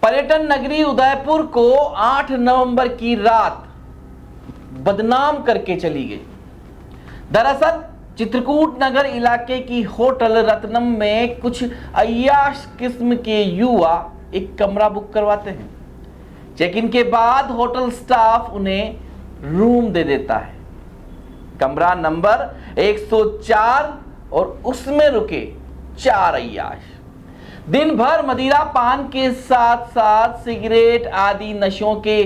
पर्यटन नगरी उदयपुर को 8 नवंबर की रात बदनाम करके चली गई। दरअसल चित्रकूट नगर इलाके की होटल रत्नम में कुछ अय्याश किस्म के युवा एक कमरा बुक करवाते हैं। चेक इन के बाद होटल स्टाफ उन्हें रूम दे देता है। कमरा नंबर 104 और उसमें रुके 4 अय्याश दिन भर मदिरा पान के साथ साथ सिगरेट आदि नशों के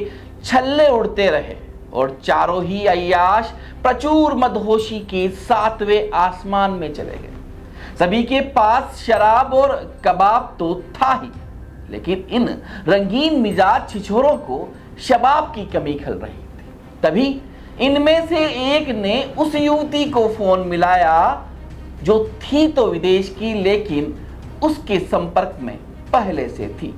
छल्ले उड़ते रहे और चारों ही अय्याश प्रचुर मदहोशी के 7वें आसमान में चले गए। सभी के पास शराब और कबाब तो था ही, लेकिन इन रंगीन मिजाज छिछोरों को शबाब की कमी खल रही थी। तभी इनमें से एक ने उस युवती को फोन मिलाया जो थी तो विदेश की, लेकिन उसके संपर्क में पहले से थी।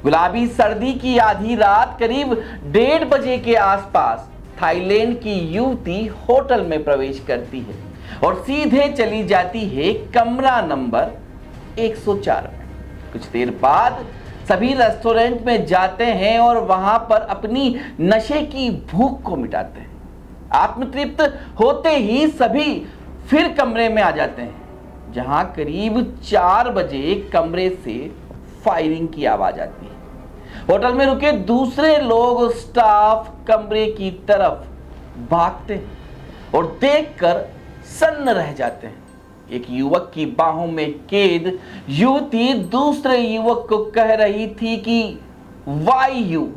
गुलाबी सर्दी की आधी रात करीब 1:30 बजे के आसपास थाईलैंड की युवती होटल में प्रवेश करती है और सीधे चली जाती है कमरा नंबर 104 में। कुछ देर बाद सभी रेस्टोरेंट में जाते हैं और वहां पर अपनी नशे की भूख को मिटाते हैं। आत्मतृप्त होते ही सभी फिर कमरे में आ जाते हैं, जहां करीब 4 बजे कमरे से फायरिंग की आवाज आती है। होटल में रुके दूसरे लोग स्टाफ कमरे की तरफ भागते हैं और देखकर सन्न रह जाते हैं। एक युवक की बाहों में कैद युवती दूसरे युवक को कह रही थी कि वाई यू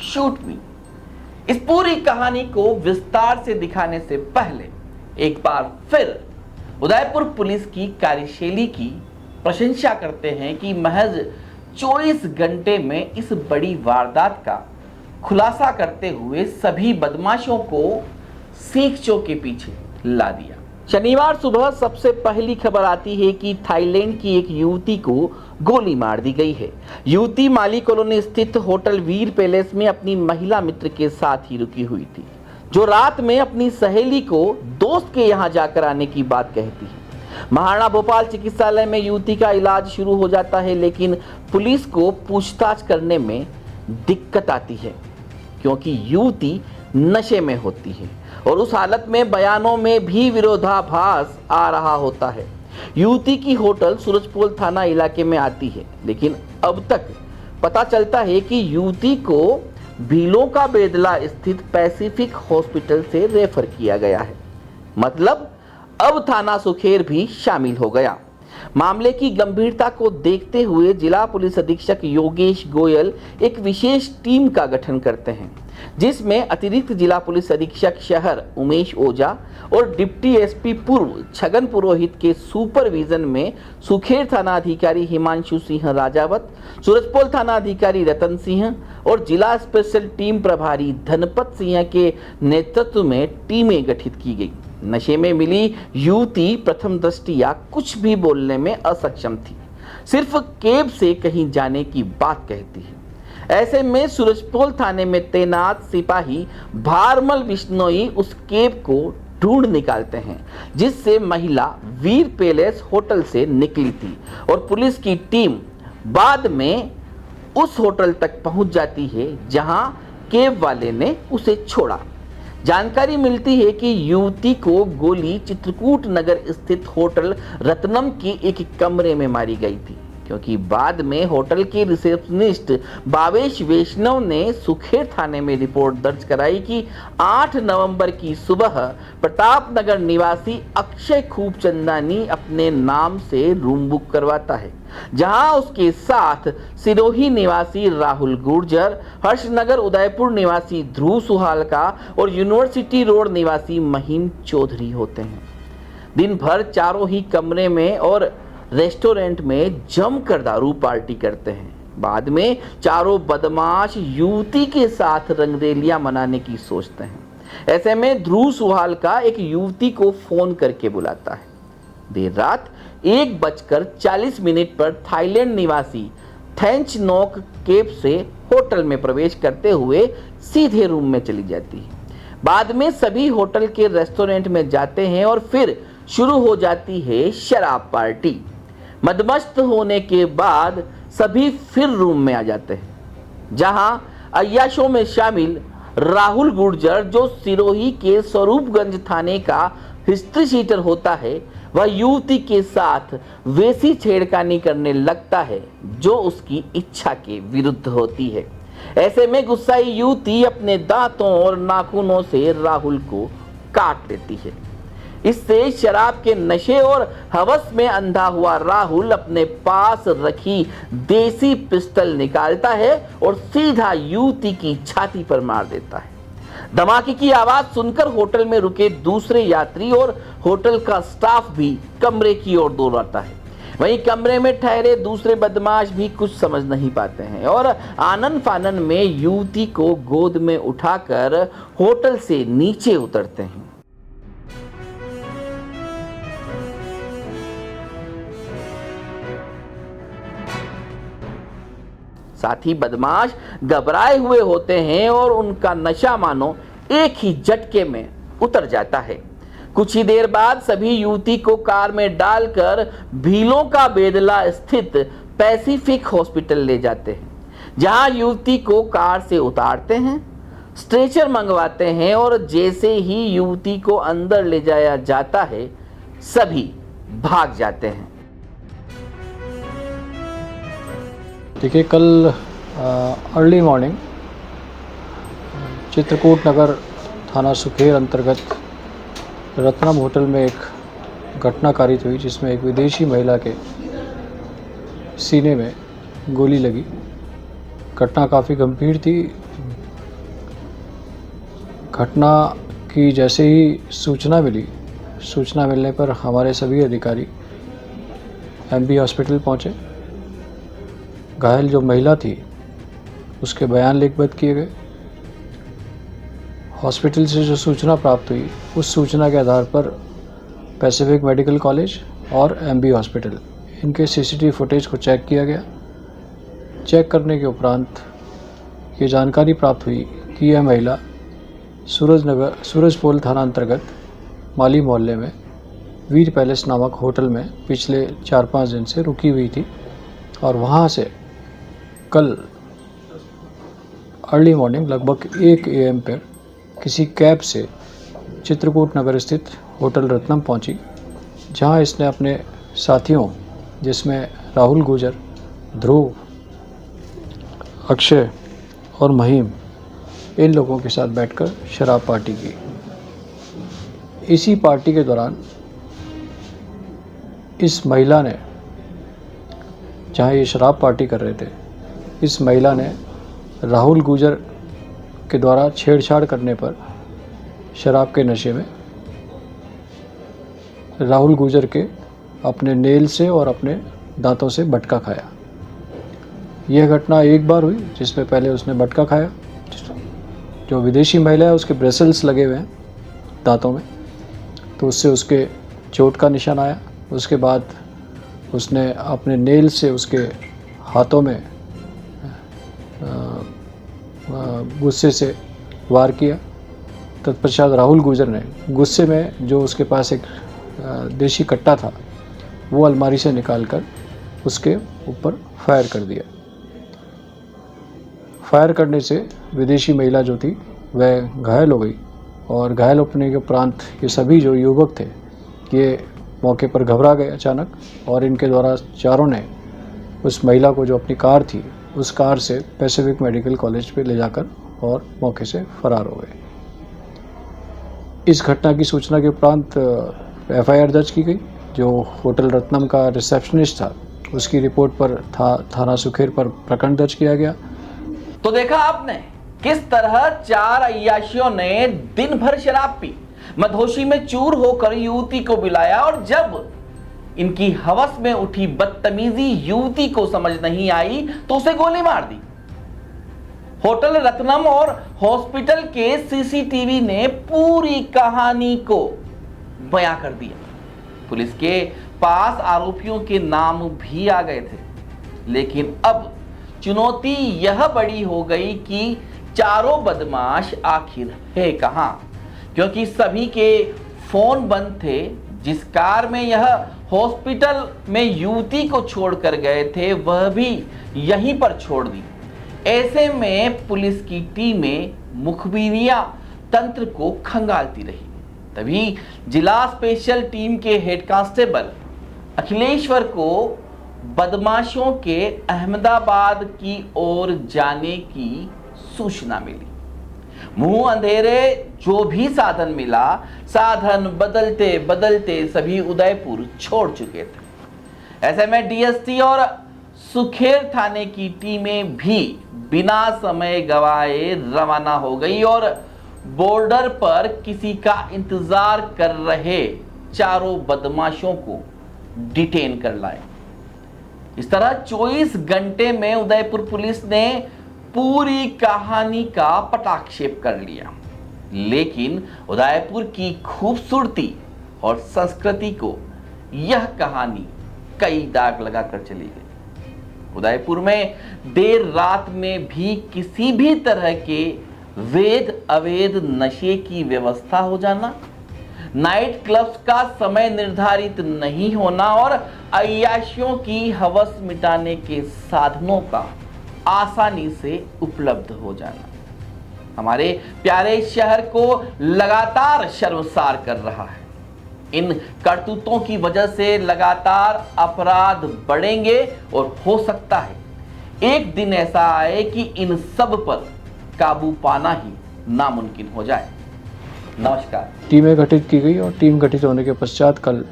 शूट मी। इस पूरी कहानी को विस्तार से दिखाने से पहले एक बार फिर उदयपुर पुलिस की कार्यशैली की प्रशंसा करते हैं कि महज 24 घंटे में इस बड़ी वारदात का खुलासा करते हुए सभी बदमाशों को सींचों के पीछे ला दिया। शनिवार सुबह सबसे पहली खबर आती है कि थाईलैंड की एक युवती को गोली मार दी गई है। युवती माली कॉलोनी स्थित होटल वीर पैलेस में अपनी महिला मित्र के साथ ही रुकी हुई थी, जो रात में अपनी सहेली को दोस्त के यहां जाकर आने की बात कहती है। महाराणा भोपाल चिकित्सालय में युवती का इलाज शुरू हो जाता है, लेकिन पुलिस को पूछताछ करने में दिक्कत आती है क्योंकि युवती नशे में होती है और उस हालत में बयानों में भी विरोधाभास आ रहा होता है। युवती की होटल सूरजपोल थाना इलाके में आती है, लेकिन अब तक पता चलता है कि युवती को भीलों का बेदला स्थित पैसिफिक हॉस्पिटल से रेफर किया गया है। मतलब अब थाना सुखेर भी शामिल हो गया। मामले की गंभीरता को देखते हुए जिला पुलिस अधीक्षक योगेश गोयल एक विशेष टीम का गठन करते हैं, जिसमें अतिरिक्त जिला पुलिस अधीक्षक शहर उमेश ओझा और डिप्टी एसपी पूर्व छगन पुरोहित के सुपरविजन में सुखेर थाना अधिकारी हिमांशु सिंह राजावत, सूरजपोल थाना अधिकारी रतन सिंह और जिला स्पेशल टीम प्रभारी धनपत सिंह के नेतृत्व में टीमें गठित की गई। नशे में मिली युवती प्रथम दृष्टया कुछ भी बोलने में असक्षम थी, सिर्फ कैब से कहीं जाने की बात कहती है। ऐसे में सूरजपोल थाने में तैनात सिपाही भारमल बिश्नोई उस कैब को ढूंढ निकालते हैं जिससे महिला वीर पैलेस होटल से निकली थी और पुलिस की टीम बाद में उस होटल तक पहुंच जाती है जहां कैब वाले ने उसे छोड़ा। जानकारी मिलती है कि युवती को गोली चित्रकूट नगर स्थित होटल रत्नम के एक कमरे में मारी गई थी, क्योंकि बाद में होटल के रिसेप्शनिस्ट बावेश वैष्णव ने सुखेर थाने में रिपोर्ट दर्ज कराई कि 8 नवंबर की सुबह प्रताप नगर निवासी अक्षय खूबचंदानी अपने नाम से रूम बुक करवाता है, जहां उसके साथ सिरोही निवासी राहुल गुर्जर, हर्षनगर उदयपुर निवासी ध्रुव सुहालका और यूनिवर्सिटी रोड निवासी महिम चौधरी होते हैं। दिन भर चारों ही कमरे में और रेस्टोरेंट में जमकर दारू पार्टी करते हैं। बाद में चारों बदमाश युवती के साथ रंगरेलियां मनाने की सोचते हैं। ऐसे में ध्रुव सुहालका एक युवती को फोन करके बुलाता है। देर रात 1:40 पर थाईलैंड निवासी थेंच नोक कैब से होटल में प्रवेश करते हुए सीधे रूम में चली जाती है। बाद में सभी होटल के रेस्टोरेंट में जाते हैं और फिर शुरू हो जाती है शराब पार्टी। मदमस्त होने के बाद सभी फिर रूम में आ जाते हैं जहां अय्याशों में शामिल राहुल गुर्जर, जो सिरोही के स्वरूपगंज थाने का हिस्ट्री शीटर होता है, वह युवती के साथ वैसी छेड़खानी करने लगता है जो उसकी इच्छा के विरुद्ध होती है। ऐसे में गुस्साई युवती अपने दांतों और नाखूनों से राहुल को काट लेती है। इससे शराब के नशे और हवस में अंधा हुआ राहुल अपने पास रखी देसी पिस्टल निकालता है और सीधा युवती की छाती पर मार देता है। धमाके की आवाज सुनकर होटल में रुके दूसरे यात्री और होटल का स्टाफ भी कमरे की ओर दौड़ाता है। वहीं कमरे में ठहरे दूसरे बदमाश भी कुछ समझ नहीं पाते हैं और आनन फानन में युवती को गोद में उठाकर होटल से नीचे उतरते हैं। साथ ही बदमाश घबराए हुए होते हैं और उनका नशा मानो एक ही झटके में उतर जाता है। कुछ ही देर बाद सभी युवती को कार में डालकर भीलों का बेदला स्थित पैसिफिक हॉस्पिटल ले जाते हैं, जहां युवती को कार से उतारते हैं, स्ट्रेचर मंगवाते हैं और जैसे ही युवती को अंदर ले जाया जाता है, सभी भाग जाते हैं। देखिए, कल अर्ली मॉर्निंग चित्रकूट नगर थाना सुखेर अंतर्गत रत्नम होटल में एक घटना कारित हुई, जिसमें एक विदेशी महिला के सीने में गोली लगी। घटना काफ़ी गंभीर थी। घटना की जैसे ही सूचना मिलने पर हमारे सभी अधिकारी एमबी हॉस्पिटल पहुंचे। घायल जो महिला थी उसके बयान लिखबद्ध किए गए। हॉस्पिटल से जो सूचना प्राप्त हुई, उस सूचना के आधार पर पैसिफिक मेडिकल कॉलेज और एमबी हॉस्पिटल, इनके सीसीटीवी फुटेज को चेक किया गया। चेक करने के उपरांत ये जानकारी प्राप्त हुई कि यह महिला सूरजपोल थाना अंतर्गत माली मोहल्ले में वीर पैलेस नामक होटल में पिछले 4-5 दिन से रुकी हुई थी और वहाँ से कल अर्ली मॉर्निंग लगभग 1 AM पर किसी कैब से चित्रकूट नगर स्थित होटल रत्नम पहुंची, जहां इसने अपने साथियों, जिसमें राहुल गुर्जर, ध्रुव, अक्षय और महिम, इन लोगों के साथ बैठकर शराब पार्टी की। इसी पार्टी के दौरान इस महिला ने, जहां ये शराब पार्टी कर रहे थे, इस महिला ने राहुल गुर्जर के द्वारा छेड़छाड़ करने पर शराब के नशे में राहुल गुर्जर के अपने नेल से और अपने दांतों से बटका खाया। यह घटना एक बार हुई, जिसमें पहले उसने बटका खाया। जो विदेशी महिला है उसके ब्रेसल्स लगे हुए हैं दांतों में, तो उससे उसके चोट का निशान आया। उसके बाद उसने अपने नेल से उसके हाथों में गुस्से से वार किया। तत्पश्चात राहुल गुर्जर ने गुस्से में जो उसके पास एक देशी कट्टा था, वो अलमारी से निकालकर उसके ऊपर फायर कर दिया। फायर करने से विदेशी महिला जो थी वह घायल हो गई और घायल होने के उपरांत ये सभी जो युवक थे, ये मौके पर घबरा गए अचानक, और इनके द्वारा चारों ने उस महिला को, जो अपनी कार थी, उस कार से पैसिफिक मेडिकल कॉलेज पे ले जाकर और मौके से फरार हो गए। इस घटना की सूचना के उपरांत एफआईआर दर्ज की गई। जो होटल रत्नम का रिसेप्शनिस्ट था, उसकी रिपोर्ट पर थाना सुखेर पर प्रकरण दर्ज किया गया। तो देखा आपने किस तरह 4 अय्याशियों ने दिन भर शराब पी, मदहोशी में चूर होकर युवती को बुलाया, और जब इनकी हवस में उठी बदतमीजी युवती को समझ नहीं आई तो उसे गोली मार दी। होटल रत्नम और हॉस्पिटल के सीसीटीवी ने पूरी कहानी को बयां कर दिया। पुलिस के पास आरोपियों के नाम भी आ गए थे, लेकिन अब चुनौती यह बड़ी हो गई कि चारों बदमाश आखिर है कहां, क्योंकि सभी के फोन बंद थे। जिस कार में यह हॉस्पिटल में युवती को छोड़कर गए थे, वह भी यहीं पर छोड़ दी। ऐसे में पुलिस की टीमें मुखबिरियां तंत्र को खंगालती रही। तभी जिला स्पेशल टीम के हेड कांस्टेबल अखिलेश्वर को बदमाशों के अहमदाबाद की ओर जाने की सूचना मिली। मुंह अंधेरे जो भी साधन मिला, साधन बदलते बदलते सभी उदयपुर छोड़ चुके थे। ऐसे में डीएसटी और सुखेर थाने की टीमें भी बिना समय गवाए रवाना हो गई और बॉर्डर पर किसी का इंतजार कर रहे चारों बदमाशों को डिटेन कर लाए। इस तरह 24 घंटे में उदयपुर पुलिस ने पूरी कहानी का पटाक्षेप कर लिया, लेकिन उदयपुर की खूबसूरती और संस्कृति को यह कहानी कई दाग लगाकर चली गई। उदयपुर में देर रात में भी किसी भी तरह के वैध अवैध नशे की व्यवस्था हो जाना, नाइट क्लब्स का समय निर्धारित नहीं होना और अय्याशियों की हवस मिटाने के साधनों का आसानी से उपलब्ध हो जाना हमारे प्यारे शहर को लगातार शर्मसार कर रहा है। इन करतूतों की वजह से लगातार अपराध बढ़ेंगे और हो सकता है एक दिन ऐसा आए कि इन सब पर काबू पाना ही नामुमकिन हो जाए। नमस्कार। टीमें गठित की गई और टीम गठित होने के पश्चात कल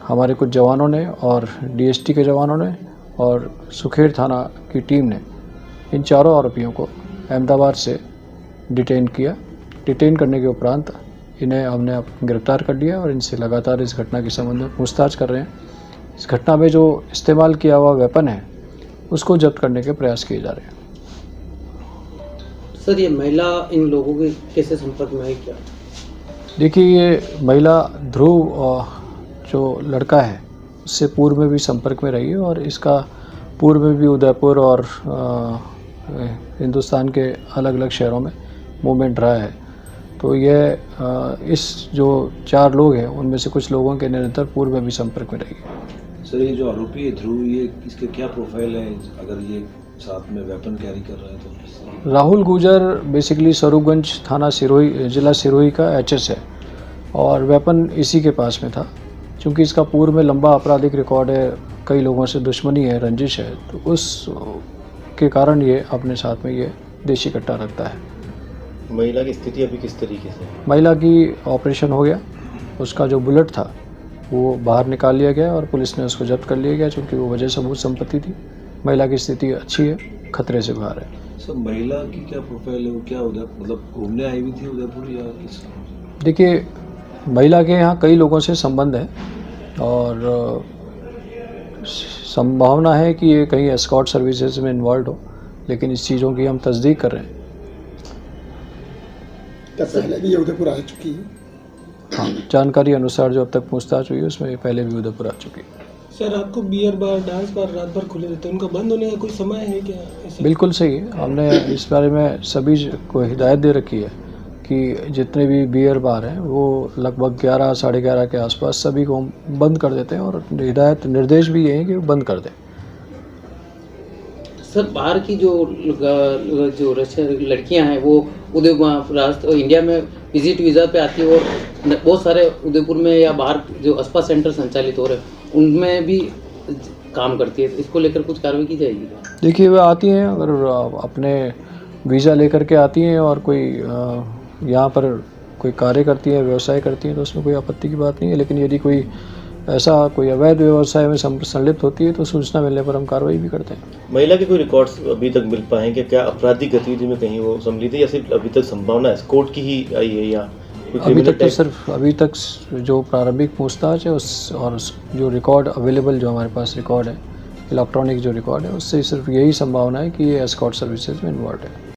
हमारे कुछ जवानों ने और डीएसटी के जवानों ने और सुखेर थाना की टीम ने इन चारों आरोपियों को अहमदाबाद से डिटेन किया। डिटेन करने के उपरांत इन्हें हमने गिरफ्तार कर लिया और इनसे लगातार इस घटना के संबंध में पूछताछ कर रहे हैं। इस घटना में जो इस्तेमाल किया हुआ वेपन है उसको जब्त करने के प्रयास किए जा रहे हैं। सर, ये महिला इन लोगों के कैसे संपर्क में है क्या? देखिए, ये महिला ध्रुव जो लड़का है उससे पूर्व में भी संपर्क में रही है और इसका पूर्व में भी उदयपुर और हिंदुस्तान के अलग अलग शहरों में मूवमेंट रहा है। तो यह इस जो 4 लोग हैं उनमें से कुछ लोगों के निरंतर पूर्व में भी संपर्क में रही है। सर, ये जो आरोपी है ध्रुव, ये इसके क्या प्रोफाइल है अगर ये साथ में वेपन कैरी कर रहे हैं तो? राहुल गुजर बेसिकली स्वरूपगंज थाना सिरोही जिला सिरोही का एचएस है और वेपन इसी के पास में था। चूँकि इसका पूर्व में लंबा आपराधिक रिकॉर्ड है, कई लोगों से दुश्मनी है, रंजिश है, तो उस के कारण ये अपने साथ में ये देशी कट्टा रखता है। महिला की स्थिति अभी किस तरीके से? महिला की ऑपरेशन हो गया, उसका जो बुलेट था वो बाहर निकाल लिया गया और पुलिस ने उसको जब्त कर लिया गया चूँकि वो वजह सबूत संपत्ति थी। महिला की स्थिति अच्छी है, खतरे से बाहर है। सर, महिला की क्या प्रोफाइल है? वो क्या उदयपुर मतलब घूमने आई हुई थी उदयपुर या किस? देखिए, महिला के यहाँ कई लोगों से संबंध है और संभावना है कि ये कहीं एस्कॉर्ट सर्विसेज में इन्वॉल्व हो, लेकिन इस चीज़ों की हम तस्दीक कर रहे हैं। क्या पहले भी ये उदयपुर आ चुकी है? हाँ, जानकारी अनुसार जो अब तक पूछताछ हुई है उसमें पहले भी उदयपुर आ चुकी है। सर, आपको बियर बार, डांस बार रात भर खुले रहते हैं, उनका बंद होने का कोई समय है क्या? ऐसे? बिल्कुल सही है। हमने इस बारे में सभी को हिदायत दे रखी है कि जितने भी बियर बार हैं वो लगभग 11 साढ़े 11 के आसपास सभी को हम बंद कर देते हैं और हिदायत निर्देश भी ये है कि बंद कर दें। सर, बाहर की जो रशियन लड़कियां हैं वो उदयपुर इंडिया में विजिट वीज़ा पे आती है और बहुत सारे उदयपुर में या बाहर जो स्पा सेंटर संचालित हो रहे हैं उनमें भी काम करती है। इसको लेकर कुछ कार्रवाई की जाएगी? देखिए, वह आती हैं, अगर अपने वीज़ा लेकर के आती हैं और कोई यहाँ पर कोई कार्य करती है, व्यवसाय करती हैं, तो उसमें कोई आपत्ति की बात नहीं है। लेकिन यदि कोई ऐसा कोई अवैध व्यवसाय में संलिप्त होती है तो सूचना मिलने पर हम कार्रवाई भी करते हैं। महिला के कोई रिकॉर्ड्स अभी तक मिल पाए हैं कि क्या आपराधिक गतिविधि में कहीं वो सम्मिलित है या सिर्फ अभी तक संभावना है कोर्ट की ही आई है या अभी तक तो सिर्फ अभी तक जो प्रारंभिक पूछताछ है उस और जो रिकॉर्ड अवेलेबल जो हमारे पास रिकॉर्ड है इलेक्ट्रॉनिक जो रिकॉर्ड है उससे सिर्फ यही संभावना है कि ये एस्कॉर्ट सर्विसेज में इन्वॉल्व है।